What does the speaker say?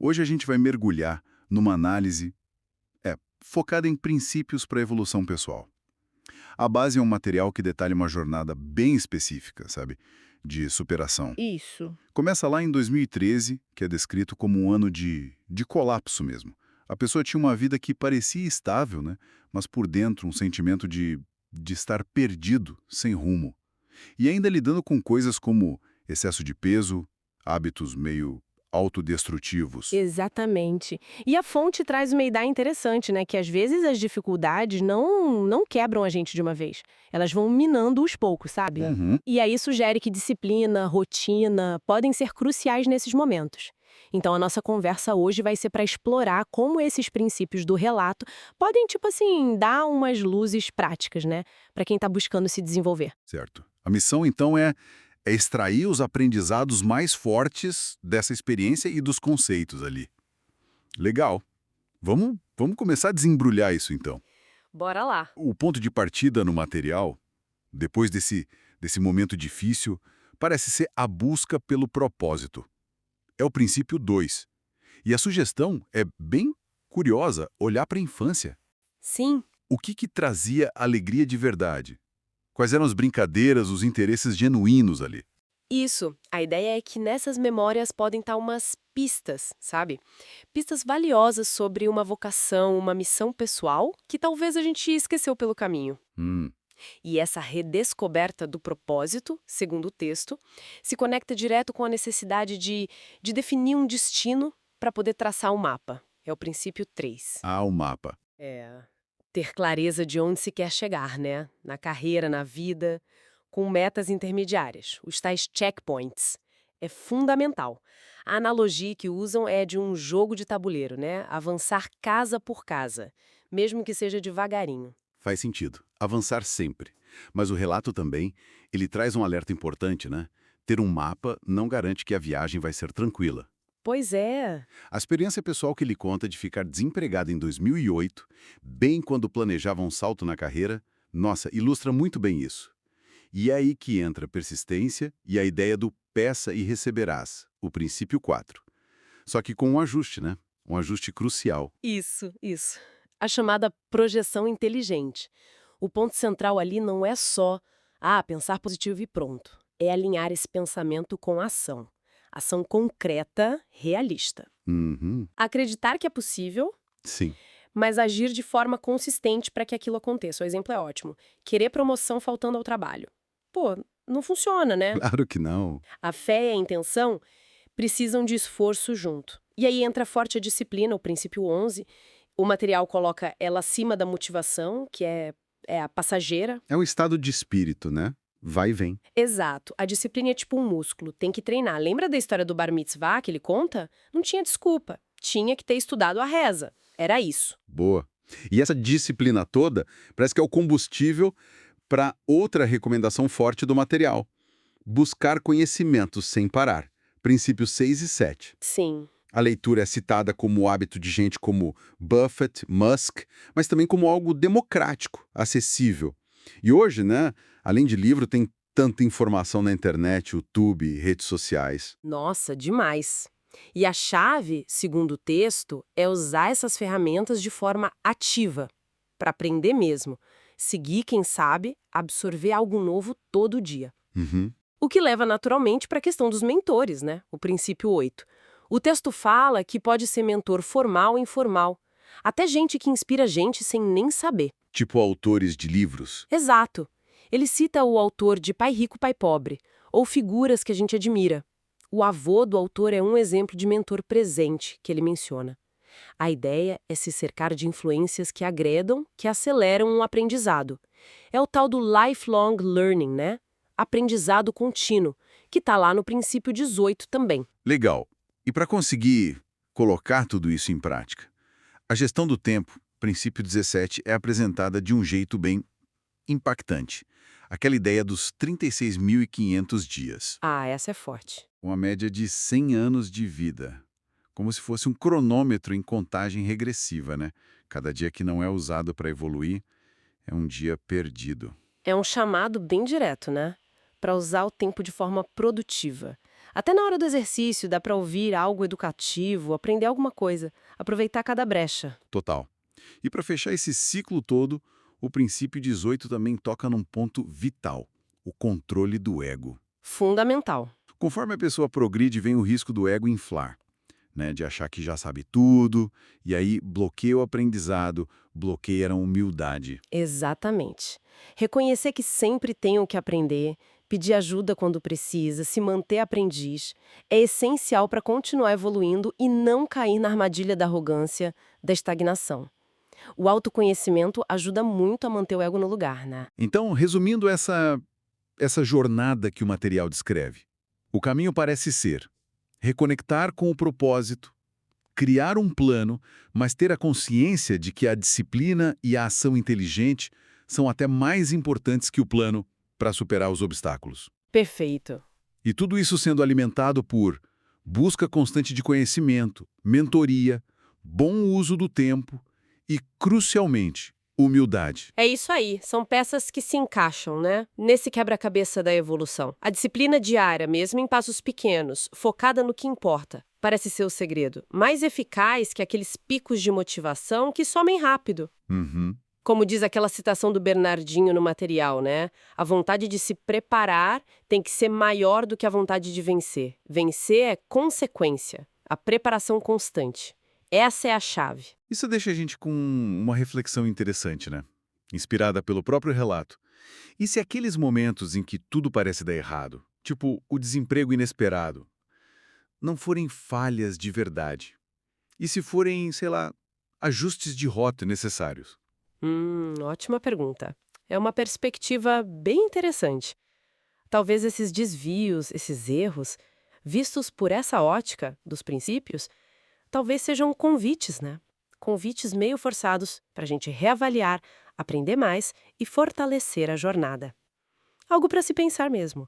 Hoje a gente vai mergulhar numa análise focada em princípios para a evolução pessoal. A base é um material que detalha uma jornada bem específica, sabe, de superação. Isso. Começa lá em 2013, que é descrito como um ano de colapso mesmo. A pessoa tinha uma vida que parecia estável, né, mas por dentro um sentimento de estar perdido, sem rumo. E ainda lidando com coisas como excesso de peso, hábitos meio autodestrutivos. Exatamente. E a fonte traz uma ideia interessante, né? Que às vezes as dificuldades não quebram a gente de uma vez. Elas vão minando aos poucos, sabe? Uhum. E aí sugere que disciplina, rotina podem ser cruciais nesses momentos. Então a nossa conversa hoje vai ser para explorar como esses princípios do relato podem, tipo assim, dar umas luzes práticas, né? Para quem está buscando se desenvolver. Certo. A missão, então, é extrair os aprendizados mais fortes dessa experiência e dos conceitos ali. Legal. Vamos começar a desembrulhar isso, então. Bora lá. O ponto de partida no material, depois desse momento difícil, parece ser a busca pelo propósito. É o princípio 2. E a sugestão é bem curiosa, olhar para a infância. Sim. O que trazia alegria de verdade? Quais eram as brincadeiras, os interesses genuínos ali? Isso. A ideia é que nessas memórias podem estar umas pistas, sabe? Pistas valiosas sobre uma vocação, uma missão pessoal que talvez a gente esqueceu pelo caminho. Hum, E essa redescoberta do propósito, segundo o texto, se conecta direto com a necessidade de definir um destino para poder traçar um mapa. É o princípio 3. o mapa. É. Ter clareza de onde se quer chegar, né? Na carreira, na vida, com metas intermediárias, os tais checkpoints. É fundamental. A analogia que usam é de um jogo de tabuleiro, né? Avançar casa por casa, mesmo que seja devagarinho. Faz sentido. Avançar sempre. Mas o relato também, ele traz um alerta importante, né? Ter um mapa não garante que a viagem vai ser tranquila. Pois é. A experiência pessoal que ele conta de ficar desempregado em 2008, bem quando planejava um salto na carreira, nossa, ilustra muito bem isso. E é aí que entra a persistência e a ideia do peça e receberás, o princípio 4. Só que com um ajuste, né? Um ajuste crucial. Isso. A chamada projeção inteligente. O ponto central ali não é só, pensar positivo e pronto. É alinhar esse pensamento com a ação. Ação concreta, realista. Uhum. Acreditar que é possível, Sim. mas agir de forma consistente para que aquilo aconteça. O exemplo é ótimo. Querer promoção faltando ao trabalho. Pô, não funciona, né? Claro que não. A fé e a intenção precisam de esforço junto. E aí entra forte a disciplina, o princípio 11. O material coloca ela acima da motivação, que é a passageira. É um estado de espírito, né? Vai e vem. Exato. A disciplina é tipo um músculo, tem que treinar. Lembra da história do Bar Mitzvah que ele conta? Não tinha desculpa. Tinha que ter estudado a reza. Era isso. Boa. E essa disciplina toda parece que é o combustível para outra recomendação forte do material. Buscar conhecimentos sem parar. Princípios 6 e 7. Sim. A leitura é citada como hábito de gente como Buffett, Musk, mas também como algo democrático, acessível. E hoje, né, além de livro, tem tanta informação na internet, YouTube, redes sociais. Nossa, demais. E a chave, segundo o texto, é usar essas ferramentas de forma ativa, para aprender mesmo. Seguir quem sabe, absorver algo novo todo dia. Uhum. O que leva naturalmente para a questão dos mentores, né? O princípio 8. O texto fala que pode ser mentor formal ou informal. Até gente que inspira gente sem nem saber. Tipo autores de livros. Exato. Ele cita o autor de Pai Rico, Pai Pobre, ou figuras que a gente admira. O avô do autor é um exemplo de mentor presente que ele menciona. A ideia é se cercar de influências que agredam, que aceleram um aprendizado. É o tal do lifelong learning, né? Aprendizado contínuo, que está lá no princípio 18 também. Legal. E para conseguir colocar tudo isso em prática, a gestão do tempo, princípio 17, é apresentada de um jeito bem impactante. Aquela ideia dos 36.500 dias. Essa é forte. Uma média de 100 anos de vida. Como se fosse um cronômetro em contagem regressiva, né? Cada dia que não é usado para evoluir é um dia perdido. É um chamado bem direto, né? Para usar o tempo de forma produtiva. Até na hora do exercício, dá para ouvir algo educativo, aprender alguma coisa, aproveitar cada brecha. Total. E para fechar esse ciclo todo, o princípio 18 também toca num ponto vital: o controle do ego. Fundamental. Conforme a pessoa progride, vem o risco do ego inflar, né, de achar que já sabe tudo, e aí bloqueia o aprendizado, bloqueia a humildade. Exatamente. Reconhecer que sempre tem o que aprender, pedir ajuda quando precisa, se manter aprendiz, é essencial para continuar evoluindo e não cair na armadilha da arrogância, da estagnação. O autoconhecimento ajuda muito a manter o ego no lugar, né? Então, resumindo essa jornada que o material descreve, o caminho parece ser reconectar com o propósito, criar um plano, mas ter a consciência de que a disciplina e a ação inteligente são até mais importantes que o plano para superar os obstáculos. Perfeito. E tudo isso sendo alimentado por busca constante de conhecimento, mentoria, bom uso do tempo e, crucialmente, humildade. É isso aí, são peças que se encaixam, né? Nesse quebra-cabeça da evolução. A disciplina diária, mesmo em passos pequenos, focada no que importa, parece ser o segredo. Mais eficaz que aqueles picos de motivação que somem rápido. Uhum. Como diz aquela citação do Bernardinho no material, né? A vontade de se preparar tem que ser maior do que a vontade de vencer. Vencer é consequência, a preparação constante. Essa é a chave. Isso deixa a gente com uma reflexão interessante, né? Inspirada pelo próprio relato. E se aqueles momentos em que tudo parece dar errado, tipo o desemprego inesperado, não forem falhas de verdade? E se forem, sei lá, ajustes de rota necessários? Ótima pergunta. É uma perspectiva bem interessante. Talvez esses desvios, esses erros, vistos por essa ótica dos princípios, talvez sejam convites, né? Convites meio forçados para a gente reavaliar, aprender mais e fortalecer a jornada. Algo para se pensar mesmo.